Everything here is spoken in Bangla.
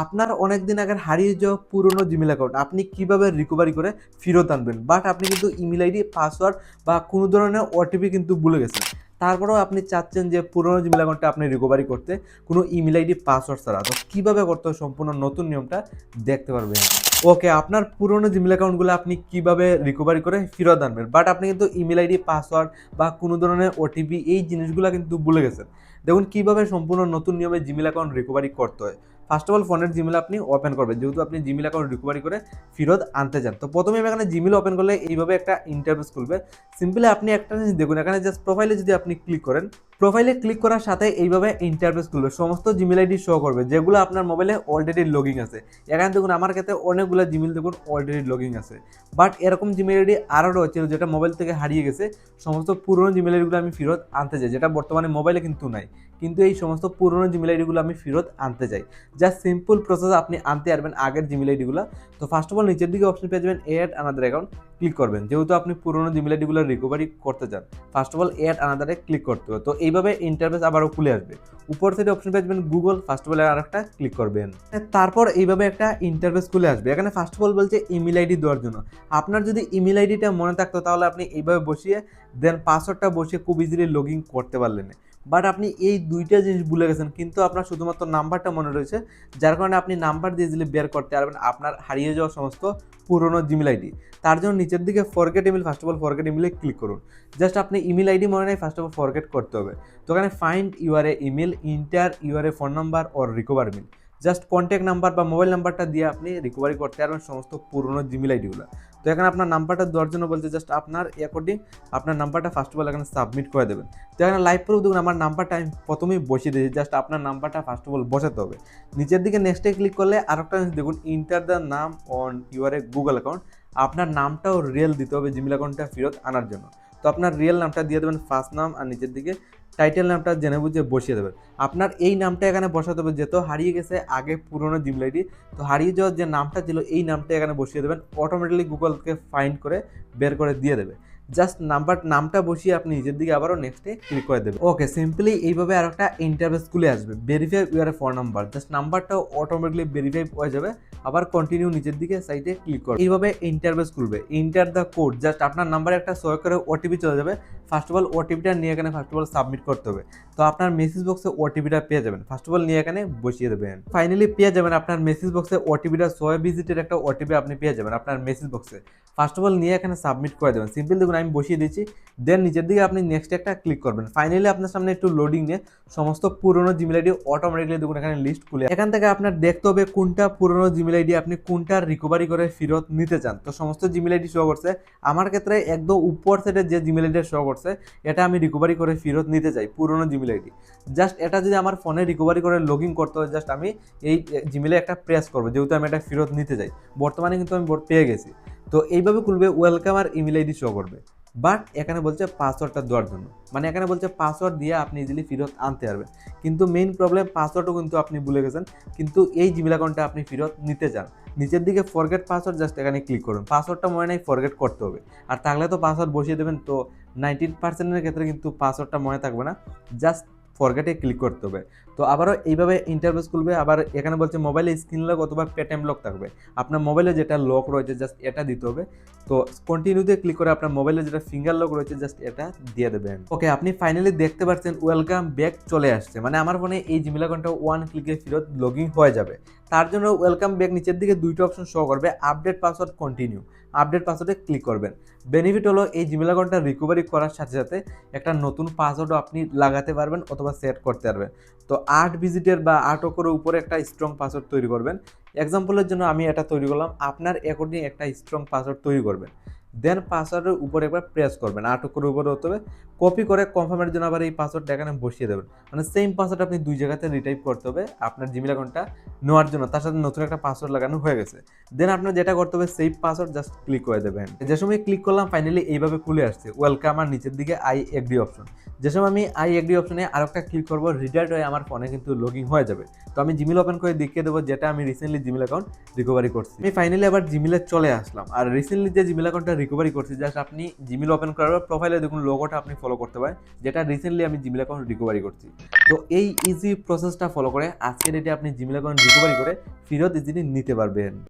আপনার অনেক দিন আগের হারিয়ে যাওয়া পুরনো জিমেল অ্যাকাউন্ট আপনি কিভাবে রিকভারি করে ফেরত আনবেন, বাট আপনি কিন্তু ইমেল আইডি পাসওয়ার্ড বা কোনো ধরনের ওটিপি কিন্তু ভুলে গেছেন। তারপরেও আপনি চাচ্ছেন যে পুরনো জিমেল অ্যাকাউন্টটা আপনি রিকভারি করতে কোনো ইমেল আইডি পাসওয়ার্ড ছাড়া। তো কীভাবে করতে হয় সম্পূর্ণ নতুন নিয়মটা দেখতে পারবেন। ওকে, আপনার পুরনো জিমেল অ্যাকাউন্টগুলো আপনি কিভাবে রিকভারি করে ফেরত আনবেন, বাট আপনি কিন্তু ইমেল আইডি পাসওয়ার্ড বা কোনো ধরনের ওটিপি এই জিনিসগুলো কিন্তু ভুলে গেছেন। দেখুন কীভাবে সম্পূর্ণ নতুন নিয়মে জিমেল অ্যাকাউন্ট রিকভারি করতে হয়। ফার্স্ট অফ অল ফোনের জিমেল আপনি ওপেন করবেন, যেহেতু আপনি জিমেল অ্যাকাউন্ট রিকভারি করে ফেরত আনতে চান। তো প্রথমে এখানে জিমেল ওপেন করলে এইভাবে একটা ইন্টারফেস খুলবে। সিম্পলি আপনি একটা জিনিস দেখুন, এখানে জাস্ট প্রোফাইলে যদি আপনি ক্লিক করেন, প্রোফাইলে ক্লিক করার সাথে এইভাবে ইন্টারফেস খুলবে, সমস্ত জিমেল আইডি শো করবে যেগুলো আপনার মোবাইলে অলরেডি লগইন আছে। এখানে দেখুন আমার ক্ষেত্রে অনেকগুলো জিমেল দেখুন অলরেডি লগইন আছে, বাট এরকম জিমেল আইডি আরও রয়েছে যেটা মোবাইল থেকে হারিয়ে গেছে। সমস্ত পুরনো জিমেল আইডিগুলো আমি ফেরত আনতে চাই, যেটা বর্তমানে মোবাইলে কিন্তু নাই, কিন্তু এই সমস্ত পুরনো জিমেল আইডিগুলো আমি ফেরত আনতে চাই। জাস্ট সিম্পল প্রসেস আপনি আনতে পারবেন আগের জিমেল আইডিগুলো। তো ফার্স্ট অফ অল নিচের দিকে অপশন পেয়ে যাবেন এড আনাদার অ্যাকাউন্ট, ক্লিক করবেন, যেহেতু আপনি পুরনো জিমেল আইডিগুলো রিকভারি করতে চান। ফার্স্ট অফ অল এড আনাদারে ক্লিক করতে হবে। তো এইভাবে ইন্টারফেস আবারও খুলে আসবে। উপর থেকে অপশন পেয়ে যাবেন গুগল, ফার্স্ট অফ অল আর একটা ক্লিক করবেন। তারপর এইভাবে একটা ইন্টারফেস খুলে আসবে। এখানে ফার্স্ট অফ অল বলছে ইমেল আইডি দেওয়ার জন্য। আপনার যদি ইমেল আইডিটা মনে থাকতো তাহলে আপনি এইভাবে বসিয়ে দেন পাসওয়ার্ডটা বসিয়ে খুব ইজিলি লগ ইন করতে পারলেন। বাট আপনি এই দুইটা জিনিস ভুলে গেছেন, কিন্তু আপনার শুধুমাত্র নাম্বারটা মনে রয়েছে, যার কারণে আপনি নাম্বার দিয়ে দিলে বের করতে পারবেন আপনার হারিয়ে যাওয়া সমস্ত পুরনো জিমেল আইডি। তার জন্য নিচের দিকে forget email, first of all forget ইমেলে ক্লিক করুন। জাস্ট আপনি ইমেল আইডি মনে নেই, ফার্স্ট অফ অল ফরগেট করতে হবে। তো এখানে find your A email, inter your A phone number or recover email. Just contact number বা মোবাইল নাম্বারটা দিয়ে আপনি রিকভারি করতে পারবেন সমস্ত পুরনো জিমেল আইডিগুলো। তো এখানে আপনার নাম্বারটা দেওয়ার জন্য বলছে, জাস্ট আপনার অ্যাকর্ডিং আপনার নাম্বারটা ফার্স্ট অফ অল এখানে সাবমিট করে দেবেন। তো এখানে লাইভ প্রুফ দেখুন আমার নাম্বারটা আমি প্রথমেই বসিয়ে দিয়েছি, জাস্ট আপনার নাম্বারটা ফার্স্ট অফ অল বসাতে হবে। নিচের দিকে নেক্সটে ক্লিক করলে আরেকটা জিনিস দেখুন, ইন্টার দ্য নাম on your A Google account. আপনার নামটাও রিয়েল দিতে হবে জিমেল অ্যাকাউন্টটা ফেরত আনার জন্য। তো আপনার রিয়েল নামটা দিয়ে দেবেন, ফার্স্ট নাম, আর নিচের দিকে টাইটেল নামটা জেনে বুঝে বসিয়ে দেবেন। আপনার এই নামটা এখানে বসাতে হবে, যেহেতু হারিয়ে গেছে আগে পুরনো জিমেল আইডি। তো হারিয়ে যাওয়ার যে নামটা ছিল এই নামটা এখানে বসিয়ে দেবেন, অটোমেটিকলি গুগলকে ফাইন্ড করে বের করে দিয়ে দেবে। জাস্ট নামটা বসিয়ে আপনি নিজের দিকে আবারও নেক্সটে ক্লিক করে দেবেন। ওকে, সিম্পলি এইভাবে আর একটা ইন্টারফেস খুলে আসবে, verify your phone number. Just নাম্বারটাও অটোমেটিকলি ভেরিফাই হয়ে যাবে। আবার কন্টিনিউ নিচের দিকে সাইডে ক্লিক করবে, এইভাবে ইন্টারফেস খুলবে। ইন্টার দ্য কোড, জাস্ট আপনার নাম্বারে একটা সই করে ওটিপি চলে যাবে। ফার্স্ট অফ অল ওটিপিটা নিয়ে এখানে ফার্স্ট অফ অল সাবমিট করতে হবে। তো আপনার মেসেজ বক্সে ওটিপিটা পেয়ে যাবেন, ফার্স্ট অফ অল নিয়ে এখানে বসিয়ে দেবেন। ফাইনালি পেয়ে যাবেন আপনার মেসেজ বক্সে ওটিপিটা, 6 ডিজিটের একটা ওটিপি আপনি পেয়ে যাবেন আপনার মেসেজ বক্সে। ফার্স্ট অফ অল নিয়ে এখানে সাবমিট করে দেবেন। সিম্পল দেখুন আমি বসিয়ে দিচ্ছি, দেন নিচের দিকে আপনি নেক্সট একটা ক্লিক করবেন। ফাইনালি আপনার সামনে একটু লোডিং নিয়ে সমস্ত পুরনো জিমেল আইডি অটোমেটিকলি দেখুন এখানে লিস্ট খুলে, এখান থেকে আপনার দেখতে হবে কোনটা পুরনো জিমেল আইডি আপনি কোনটা রিকভারি করে ফেরত নিতে চান। তো সমস্ত জিমেল আইডি শো করছে, আমার ক্ষেত্রে একদম উপর সাইডে যে জিমেল আইডি শো করছে এটা আমি রিকভারি করে ফেরত নিতে চাই, পুরনো জিমেল আইডি। জাস্ট এটা যদি আমার ফোনে রিকভারি করে লগ ইন করতে হয়, জাস্ট আমি এই জিমেলে একটা প্রেস করবো, যেহেতু আমি এটা ফেরত নিতে চাই। বর্তমানে কিন্তু আমি পেয়ে গেছি। তো এইভাবে খুলবে, ওয়েলকাম আর ইমেল আইডি শো করবে। বাট এখানে বলছে পাসওয়ার্ডটা দেওয়ার জন্য, মানে এখানে বলছে পাসওয়ার্ড দিয়ে আপনি ইজিলি ফেরত আনতে পারবেন। কিন্তু মেইন প্রবলেম পাসওয়ার্ডও কিন্তু আপনি ভুলে গেছেন, কিন্তু এই জিমেল অ্যাকাউন্টটা আপনি ফেরত নিতে চান। নিচের দিকে ফরগেট পাসওয়ার্ড, জাস্ট এখানে ক্লিক করুন। পাসওয়ার্ডটা মনে নাই, ফরগেট করতে হবে। আর থাকলে তো পাসওয়ার্ড বসিয়ে দেবেন। তো 90% ক্ষেত্রে কিন্তু পাসওয়ার্ডটা মনে থাকবে না, জাস্ট ফরগেটে ক্লিক করতে হবে। তো আবারও এইভাবে ইন্টারফেস খুলবে। আবার এখানে বলছে মোবাইলে স্ক্রিন লক অথবা পেটিএম লক থাকবে, আপনার মোবাইলে যেটা লক রয়েছে জাস্ট এটা দিতে হবে। তো কন্টিনিউতে ক্লিক করে আপনার মোবাইলে যেটা ফিঙ্গার লক রয়েছে জাস্ট এটা দিয়ে দেবেন। ওকে, আপনি ফাইনালি দেখতে পাচ্ছেন ওয়েলকাম ব্যাক চলে আসছে, মানে আমার ফোনে এই জিমেল অ্যাকাউন্টটা 1 ক্লিকে ফেরত লগ ইন হয়ে যাবে। তার জন্য ওয়েলকাম ব্যাক নিচের দিকে দুইটা অপশন শো করবে, আপডেট পাসওয়ার্ড, কন্টিনিউ। আপডেট পাসওয়ার্ডে ক্লিক করবেন। বেনিফিট হলো এই জিমেল অ্যাকাউন্টটা রিকভারি করার সাথে সাথে একটা নতুন পাসওয়ার্ডও আপনি লাগাতে পারবেন অথবা সেট করতে পারবেন। তো 8 ভিজিটের বা 8 অক্ষরের উপরে একটা স্ট্রং পাসওয়ার্ড তৈরি করবেন। এক্সাম্পলের জন্য আমি এটা তৈরি করলাম, আপনার অ্যাকর্ডিং একটা স্ট্রং পাসওয়ার্ড তৈরি করবেন। দেন পাসওয়ার্ডের উপরে একবার প্রেস করবেন, 8 অক্ষরের উপরে হতে হবে। কপি করে কনফার্মের জন্য আবার এই পাসওয়ার্ডটা এখানে বসিয়ে দেবেন। মানে সেম পাসওয়ার্ড আপনি দুই জায়গাতে রিটাইপ করতে হবে আপনার জিমেল অ্যাকাউন্টটা নেওয়ার জন্য, তার সাথে নতুন একটা পাসওয়ার্ড লাগানো হয়ে গেছে। দেন আপনার যেটা করতে হবে সেভ পাসওয়ার্ড, জাস্ট ক্লিক করে দেবেন। যে সময় ক্লিক করলাম ফাইনালি এইভাবে খুলে আসছে ওয়েলকাম আর নিচের দিকে আই এগ্রি অপশন। যে সময় আমি আই এগ্রি অপশনে আর একটা ক্লিক করবো, রিডাইরেক্ট হয়ে আমার ফোনে কিন্তু লগ ইন হয়ে যাবে। তো আমি জিমেল ওপেন করে দেখিয়ে দেবো যেটা আমি রিসেন্টলি জিমেল অ্যাকাউন্ট রিকভারি করছি। আমি ফাইনালি আবার জিমেলে চলে আসলাম, আর রিসেন্টলি যে জিমেল অ্যাকাউন্টটা রিকভারি করছি, জাস্ট আপনি জিমেল ওপেন করার পর প্রোফাইলে দেখুন লোগোটা আপনি ফলো করতে পারেন, যেটা রিসেন্টলি আমি জিমেল অ্যাকাউন্ট রিকভারি করছি। তো এই ইজি প্রসেসটা ফলো করে আজকের ডেটে আপনি জিমেল অ্যাকাউন্ট রিকভারি করে ফেরত ইজিলি নিতে পারবেন।